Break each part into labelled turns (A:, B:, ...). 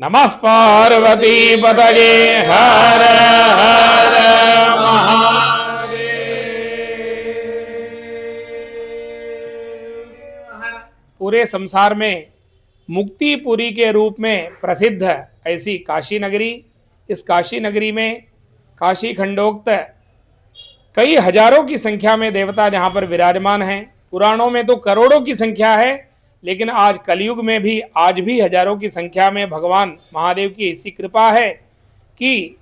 A: नमः पार्वती पतये हर हर महादेव। पूरे संसार में मुक्तिपुरी के रूप में प्रसिद्ध ऐसी काशी नगरी, इस काशी नगरी में काशी खंडोक्त कई हजारों की संख्या में देवता जहाँ पर विराजमान हैं। पुराणों में तो करोड़ों की संख्या है, लेकिन आज कलयुग में भी आज भी हजारों की संख्या में भगवान महादेव की ऐसी कृपा है कि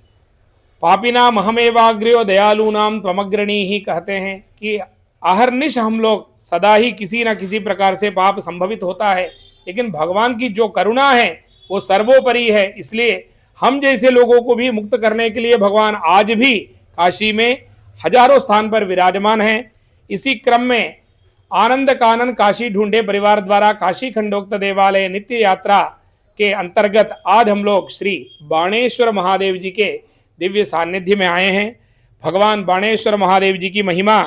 A: पापिना महमेवाग्र्यो दयालु नाम त्वमग्रणी ही कहते हैं कि आहरनिश हम लोग सदा ही किसी न किसी प्रकार से पाप संभवित होता है, लेकिन भगवान की जो करुणा है वो सर्वोपरि है। इसलिए हम जैसे लोगों को भी मुक्त करने के लिए भगवान आज भी काशी में हजारों स्थान पर विराजमान हैं। इसी क्रम में आनंद कानन काशी ढूंढे परिवार द्वारा काशी खंडोक्त देवालय नित्य यात्रा के अंतर्गत आज हम लोग श्री बाणेश्वर महादेव जी के दिव्य सानिध्य में आए हैं। भगवान बाणेश्वर महादेव जी की महिमा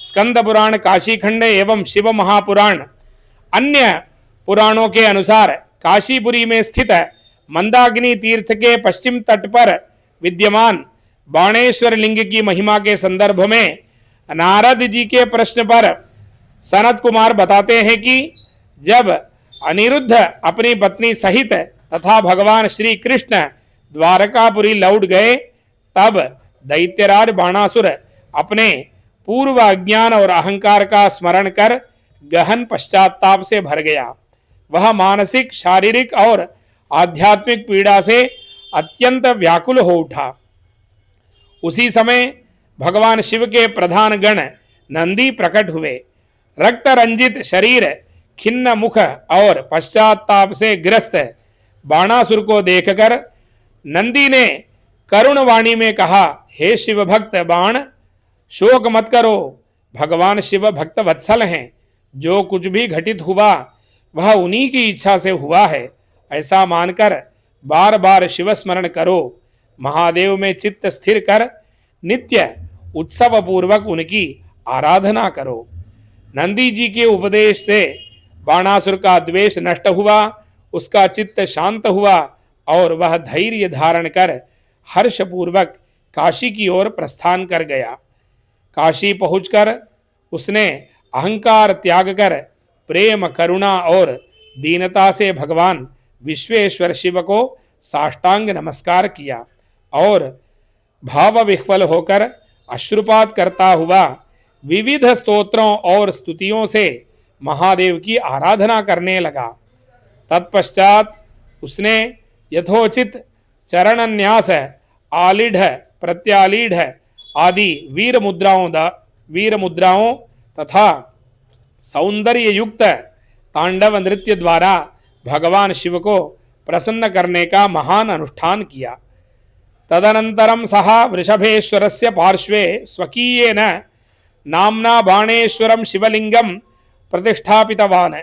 A: स्कंद पुराण, काशी खंड एवं शिव महापुराण अन्य पुराणों के अनुसार काशीपुरी में स्थित मंदाकिनी तीर्थ के पश्चिम तट पर विद्यमान बाणेश्वर लिंग की महिमा के संदर्भ में नारद जी के प्रश्न पर सनत कुमार बताते हैं कि जब अनिरुद्ध अपनी पत्नी सहित तथा भगवान श्री कृष्ण द्वारकापुरी लौट गए, तब दैत्यराज बाणासुर अपने पूर्व अज्ञान और अहंकार का स्मरण कर गहन पश्चाताप से भर गया। वह मानसिक, शारीरिक और आध्यात्मिक पीड़ा से अत्यंत व्याकुल हो उठा। उसी समय भगवान शिव के प्रधान गण नंदी प्रकट हुए। रक्त रंजित शरीर, खिन्न मुख और पश्चाताप से ग्रस्त बाणासुर को देखकर नंदी ने करुण वाणी में कहा, हे शिव भक्त बाण, शोक मत करो। भगवान शिव भक्त वत्सल हैं। जो कुछ भी घटित हुआ वह उन्हीं की इच्छा से हुआ है, ऐसा मानकर बार बार शिव स्मरण करो। महादेव में चित्त स्थिर कर नित्य उत्सव पूर्वक उनकी आराधना करो। नंदी जी के उपदेश से बाणासुर का द्वेष नष्ट हुआ, उसका चित्त शांत हुआ और वह धैर्य धारण कर हर्षपूर्वक काशी की ओर प्रस्थान कर गया। काशी पहुंचकर उसने अहंकार त्याग कर प्रेम, करुणा और दीनता से भगवान विश्वेश्वर शिव को साष्टांग नमस्कार किया और भाव विह्वल होकर अश्रुपात करता हुआ विविध स्तोत्रों और स्तुतियों से महादेव की आराधना करने लगा। तत्पश्चात उसने यथोचित चरण न्यास, आलीढ़, प्रत्यालीढ़ आदि वीर मुद्राओं तथा सौंदर्य युक्त तांडव नृत्य द्वारा भगवान शिव को प्रसन्न करने का महान अनुष्ठान किया। तदनंतरम सह वृषभेश्वरस्य पार्श्वे स्वकीयेन नाम्ना बाणेश्वरम शिवलिंगम प्रतिष्ठापितवान्।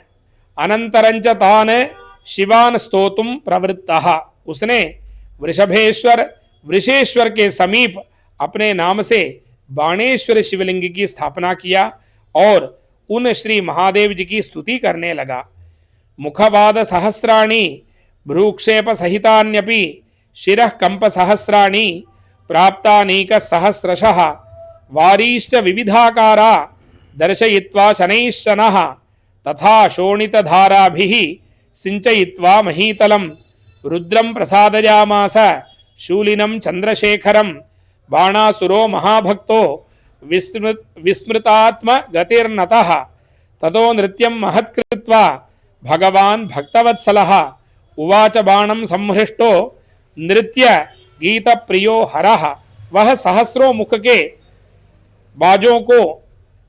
A: अनंतरंच तान् शिवान स्तोतुम प्रवृत्तः। उसने वृषेश्वर के समीप अपने नाम से बाणेश्वर शिवलिंग की स्थापना किया और उन श्री महादेव जी की स्तुति करने लगा। मुखपाद सहस्राणि भ्रूक्षेप सहितान्यपि शिरः कंप सहस्राणि प्राप्तानीक सहस्रशः वारीश्च विविधाकारा दर्शयित्वा शनैः शनः तथा शोणितधाराभिः सिंचयित्वा महीतलं रुद्रं प्रसादयामास शूलिनं चंद्रशेखरं। बाणासुरो महाभक्तो विस्मृतात्म गतिर्नतः ततो नृत्यं महत्कृत्वा भगवान भक्तवत्सलः उवाच बाणं संहृष्टो नृत्य गीत प्रियो हरः। वह सहस्रों मुख के बाजों को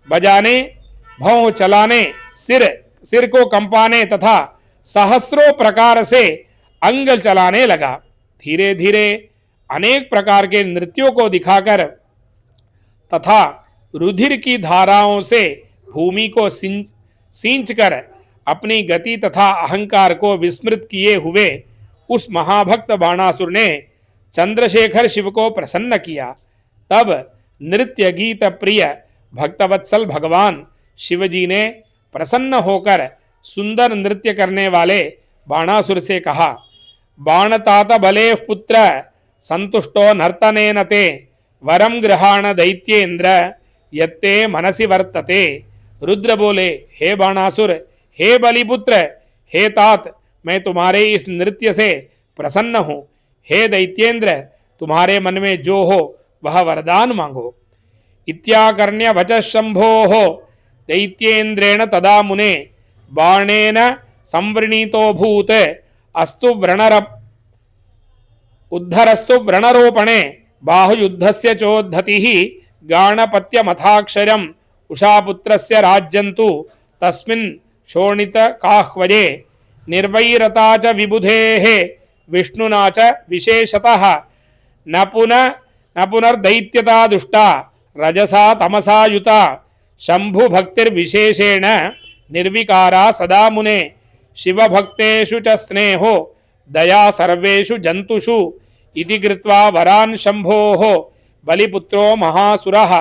A: बजाने, भौं चलाने, सिर को कंपाने तथा सहस्रों प्रकार से अंग चलाने लगा। धीरे धीरे अनेक प्रकार के नृत्यों को दिखाकर तथा रुधिर की धाराओं से भूमि को सींच कर अपनी गति तथा अहंकार को विस्मृत किए हुए उस महाभक्त बाणासुर ने चंद्रशेखर शिव को प्रसन्न किया। तब नृत्य गीत प्रिय भक्तवत्सल भगवान शिवजी ने प्रसन्न होकर सुंदर नृत्य करने वाले बाणासुर से कहा, बाणतात बले पुत्र संतुष्टो नर्तनेन ते वरम गृहाण दैत्येन्द्र यत्ते मनसि वर्तते। रुद्र बोले, हे बाणासुर, हे बलिपुत्र, हे तात, मैं तुम्हारे इस नृत्य से प्रसन्न हूं। हे दैत्येंद्र, तुम्हारे मन में जो हो वह वरदान मांगो। इत्याकर्ण्य वचः शंभोः दैत्येन्द्रेण तदा मुने बाणेन संवृणीतो भूत अस्तु व्रणर उद्धरस्तु व्रणरोपणे बाहुयुद्धस्य चोद्धतिः गाणपत्यमथाक्षरम् उषापुत्रस्य राज्यन्तु तस्मिन् शोणितकाह्वये निर्वैरता च विबुधेः विष्णुना च विशेषतः न पुनर्दैत्यता दुष्टा रजसा तमसा युता शंभुभक्तिर्विशेषेण निर्विकारा सदा मुने शिवभक्तेषु च स्नेहो दया सर्वेषु जन्तुषु इति कृत्वा वरान् शंभोः बलिपुत्रो महासुरः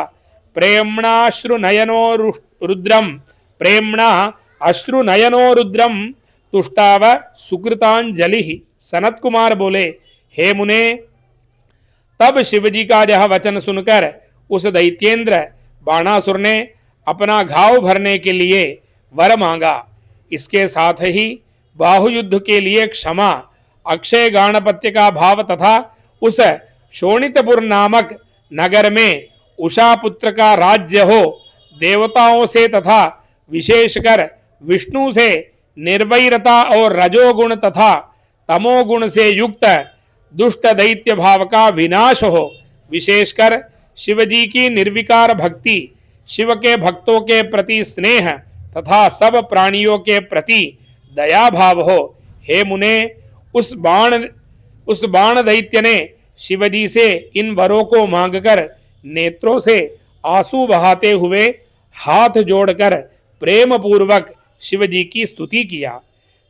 A: प्रेम्णा अश्रुनयनो रुद्रम तुष्टाव सुकृतांजलि। सनत कुमार बोले, हे मुने, तब शिवजी का यह वचन सुनकर उस दैत्येंद्र बाणासुर ने अपना घाव भरने के लिए वर मांगा। इसके साथ ही बाहुयुद्ध के लिए क्षमा, अक्षय गाणपत्य का भाव तथा उस शोणितपुर नामक नगर में उषा पुत्र का राज्य हो, देवताओं से तथा विशेषकर विष्णु से निर्वैरता और रजोगुण तथा तमोगुण से युक्त दुष्ट दैत्य भाव का विनाश हो, विशेषकर शिवजी की निर्विकार भक्ति, शिव के भक्तों के प्रति स्नेह तथा सब प्राणियों के प्रति दया भाव हो। हे मुने, उस बाण दैत्य ने शिवजी से इन वरों को मांगकर नेत्रों से आंसू बहाते हुए हाथ जोड़कर प्रेम पूर्वक शिवजी की स्तुति किया।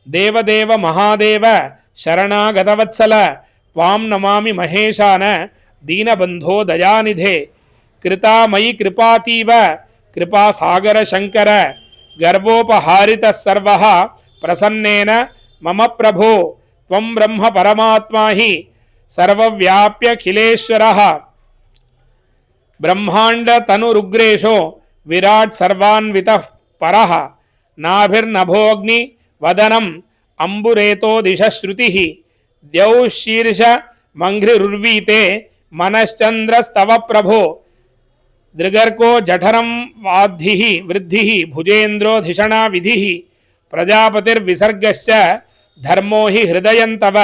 A: देवदेव महादेव शरणागत वत्सल त्वां नमामि महेशान दीनबंधो दयानिधे कृता मयि कृपातीव कृपा सागर शंकर गर्वोपहारित सर्वः प्रसन्नेन मम प्रभो त्वं ब्रह्म परमात्मा हि सर्वव्याप्यखिलेश्वरः ब्रह्मांड तनुरुग्रेशो विराट सर्वान्वितः परः नाभिर्नभोग्नि वदनम अंबुरेतो दिशश्रुतिः द्यौ शीर्ष मंघ्रिरुर्वीते मनश्चंद्रस्तव प्रभो दृगर्को जठरम वाद्धिः वृद्धिः भुजेन्द्रोधिषणा विधिः प्रजापतिर्विसर्गस्य धर्मो हि हृदयन्तव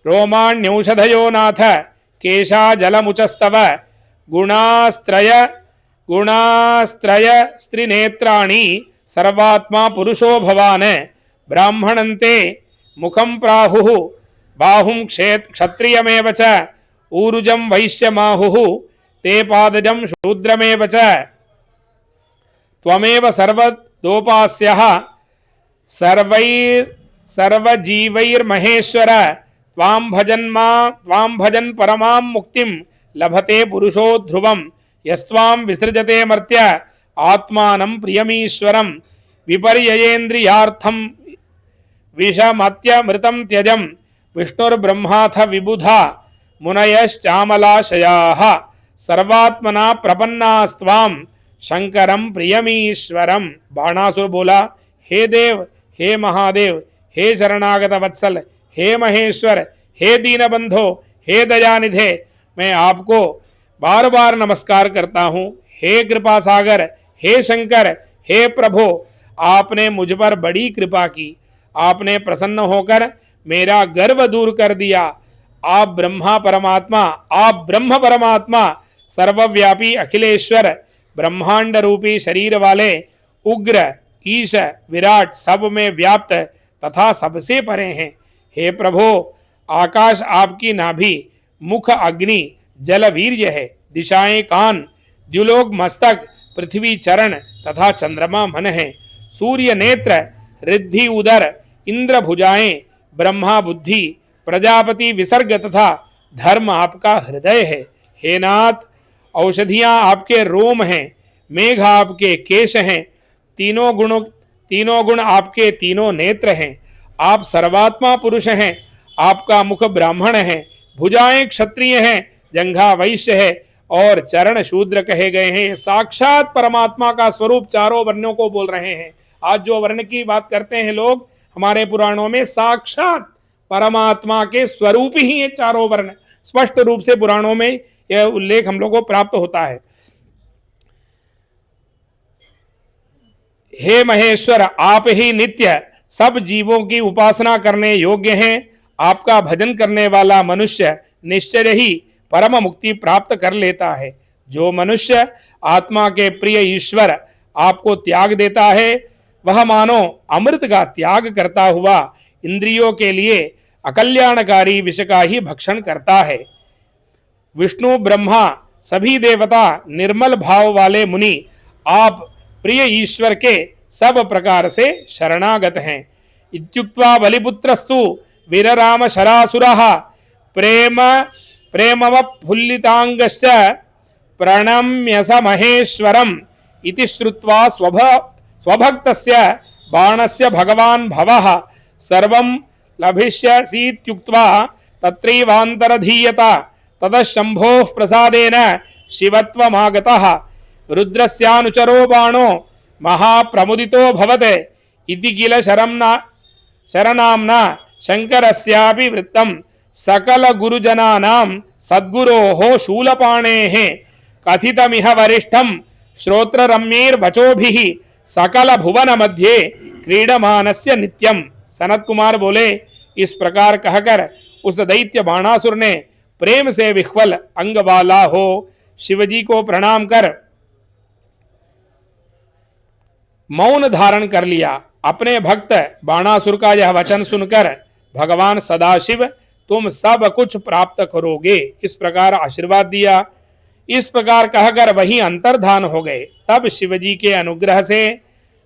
A: रोमाण्यौषधयो नाथ केशा जलमुचस्तव गुणास्त्रय स्त्रिनेत्राणि सर्वात्मा पुरुषो भवान् ब्राह्मणन्ते मुखं प्राहुः बाहुं क्षत्रियमेव च ऊरुजं वैश्यमाहुः ते पादजं शूद्रमेव च त्वमेव सर्वदोपास्यः सर्वजीवैर्महेश्वर त्वां भजन् परमां मुक्तिं लभते पुरुषो ध्रुवं यस्त्वां विसृजते मर्त्य आत्मानं प्रियमीश्वरं विपर्ययेन्द्रियार्थं विषमत्यमृतं त्यजं विष्णुर्ब्रह्माथ विबुधा मुनयश्चामलाशयाः सर्वात्मना प्रपन्नास्त्वां शंकरं प्रियमीश्वरं। बाणासुर बोला, हे देव, हे महादेव, हे शरणागत वत्सल, हे महेश्वर, हे दीनबंधो, हे दयानिधे, मैं आपको बार बार नमस्कार करता हूँ। हे कृपा सागर, हे शंकर, हे प्रभो, आपने मुझ पर बड़ी कृपा की, आपने प्रसन्न होकर मेरा गर्व दूर कर दिया। आप ब्रह्म परमात्मा सर्वव्यापी अखिलेश्वर ब्रह्मांड रूपी शरीर वाले उग्र ईश विराट सब में व्याप्त तथा सबसे परे हैं। हे प्रभो, आकाश आपकी नाभि, मुख अग्नि, जल वीर्य है, दिशाएं कान, द्युलोक मस्तक, पृथ्वी चरण तथा चंद्रमा मन है, सूर्य नेत्र, रिद्धि उदर, इंद्र भुजाएं, ब्रह्मा बुद्धि, प्रजापति विसर्ग तथा धर्म आपका हृदय है। हे नाथ, औषधियां आपके रोम हैं, मेघ आपके केश हैं, तीनों गुण आपके तीनों नेत्र हैं, आप सर्वात्मा पुरुष हैं, आपका मुख ब्राह्मण है, भुजाएं क्षत्रिय हैं, जंघा वैश्य है और चरण शूद्र कहे गए हैं। साक्षात परमात्मा का स्वरूप चारों वर्णों को बोल रहे हैं। आज जो वर्ण की बात करते हैं लोग हमारे पुराणों में, साक्षात परमात्मा के स्वरूप ही ये चारों वर्ण स्पष्ट रूप से पुराणों में यह उल्लेख हम लोग को प्राप्त होता है। हे महेश्वर, आप ही नित्य सब जीवों की उपासना करने योग्य हैं। आपका भजन करने वाला मनुष्य निश्चय ही परम मुक्ति प्राप्त कर लेता है। जो मनुष्य आत्मा के प्रिय ईश्वर आपको त्याग देता है, वह मानो अमृत का त्याग करता हुआ इंद्रियों के लिए अकल्याणकारी विष का ही भक्षण करता है। विष्णु ब्रह्मा सभी देवता निर्मल भाव वाले मुनि आप प्रिय ईश्वर के सब प्रकार से शरणागत हैं। इत्युक्त्वा बलिपुत्रस्तु वीरराम शरासुरः प्रेमवफुल्लितांगश्च प्रणम्यस महेश्वरम् इति श्रुत्वा स्वभक्तस्य बाणस्य भगवान् भवः सर्वं लभिष्यसीत्युक्त्वा तत्रैवान्तरधीयता ततः शम्भोः प्रसादेन शिवत्वमागतः रुद्रस्यानुचरो बाणो महाप्रमुदितो भवते इति किल शरनाम्ना शंकरस्यापि वृत्तं सकल गुरुजनानां सद्गुरोः शूलपाणेः कथितमिह वरिष्ठं श्रोत्ररम्यैर्वचोभिः सकल भुवन मध्ये क्रीडमानस्य नित्यम। सनत कुमार बोले, इस प्रकार कहकर उस दैत्य बाणासुर ने प्रेम से विह्वल अंग वाला हो शिवजी को प्रणाम कर मौन धारण कर लिया। अपने भक्त बाणासुर का यह वचन सुनकर भगवान सदाशिव तुम सब कुछ प्राप्त करोगे इस प्रकार आशीर्वाद दिया। इस प्रकार कहकर वही अंतर्धान हो गए। तब शिवजी के अनुग्रह से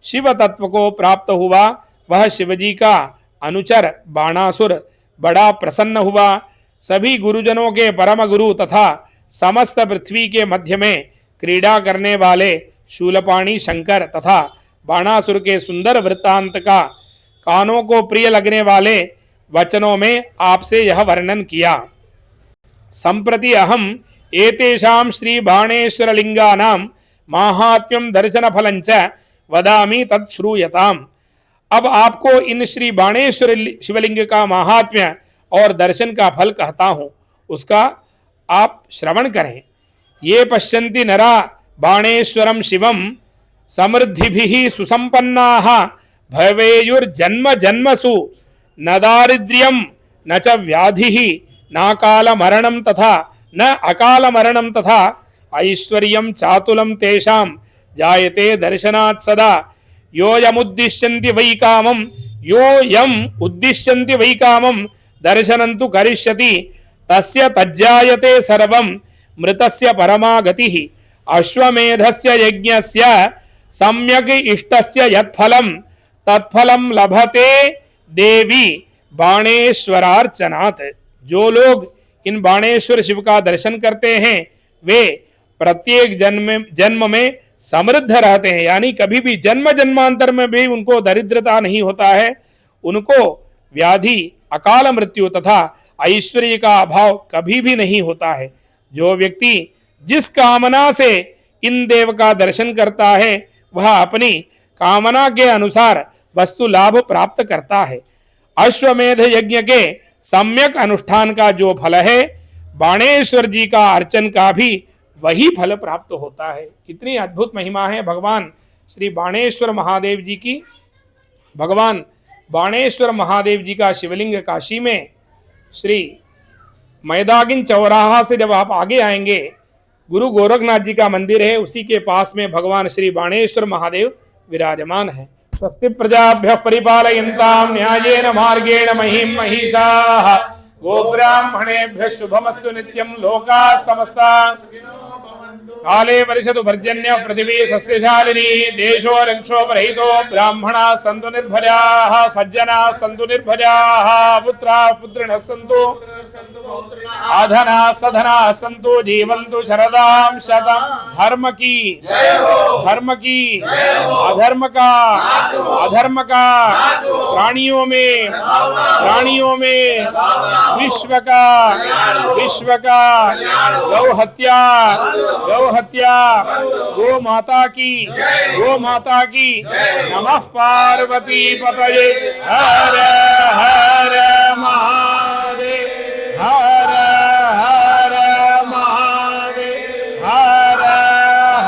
A: शिव तत्व को प्राप्त हुआ। वह शिवजी का अनुचर बाणासुर बड़ा प्रसन्न हुआ। सभी गुरुजनों के परम गुरु तथा समस्त पृथ्वी के मध्य में क्रीड़ा करने वाले शूलपाणी शंकर तथा बाणासुर के सुंदर वृत्तांत का कानों को प्रिय लगने वाले वचनों में आपसे यह वर्णन किया। संप्रति अहम एतेषां श्री बाणेश्वर लिंगानां माहात्म्यं दर्शन फलंच वदामि तत्श्रूयताम्। अब आपको इन श्री बाणेश्वर शिवलिंग का महात्म्य और दर्शन का फल कहता हूं, उसका आप श्रवण करें। ये पश्यन्ति नरा बाणेश्वरम शिवम समृद्धिभिः सुसंपन्नाः भवेयुर्जन्म जन्मसु न दारिद्र्यं न च व्याधिः नाकाल मरणं तथा न अकाल मरणं तथा ऐश्वर्यं चातुलं तेषां जायते दर्शनात् सदा। योयमुद्दिश्यन्ति वै कामं दर्शनं तु करिष्यति तस्य तज्जायते सर्वं मृतस्य परमा गतिः। अश्वमेधस्य यज्ञस्य सम्यक् इष्टस्य यत्फलं तत्फलं लभते देवी बाणेश्वरार्चनात्। जो लोग इन बाणेश्वर शिव का दर्शन करते हैं वे प्रत्येक जन्म में समृद्ध रहते हैं, यानी कभी भी जन्म जन्मांतर में भी उनको दरिद्रता नहीं होता है, उनको व्याधि अकाल मृत्यु तथा ऐश्वर्य का अभाव कभी भी नहीं होता है। जो व्यक्ति जिस कामना से इन देव का दर्शन करता है वह अपनी कामना के अनुसार वस्तु लाभ प्राप्त करता है। अश्वमेध यज्ञ के सम्यक अनुष्ठान का जो फल है, बाणेश्वर जी का अर्चन का भी वही फल प्राप्त होता है। इतनी अद्भुत महिमा है भगवान श्री बाणेश्वर महादेव जी की। भगवान बाणेश्वर महादेव जी का शिवलिंग काशी में श्री मैदागिन चौराहा से जब आप आगे आएंगे, गुरु गोरखनाथ जी का मंदिर है, उसी के पास में भगवान श्री बाणेश्वर महादेव विराजमान है। स्वस्ति प्रजाभ्यः परिपालयन्तां न्यायेन मार्गेण महीं महिषाः गोब्राह्मणेभ्यः शुभमस्तु नित्यं लोकाः समस्ताः काले वर्षतु पर्जन्य पृथिवी सस्यशालिनी देशो रक्षोपरहितो ब्राह्मणाः सन्तु निर्भयाः सज्जनाः सन्तु निर्भयाः पुत्राः पुत्रिणः सन्तु आधनाः सधनाः सन्तु जीवन्तु शरदां शतम्। धर्म की अधर्म का प्राणियों में विश्व का गौ हत्या गो माता की नमः पार्वती पतये हर हर महादेव हर हर महादेव हर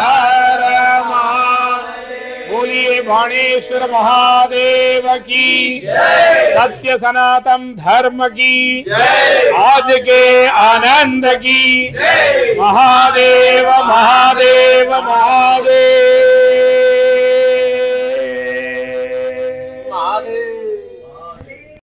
A: हर महादेव। बोलिए बाणेश्वर महादेव की सत्य सनातन धर्म की आज के आनंद की महादेव महादेव महादेव।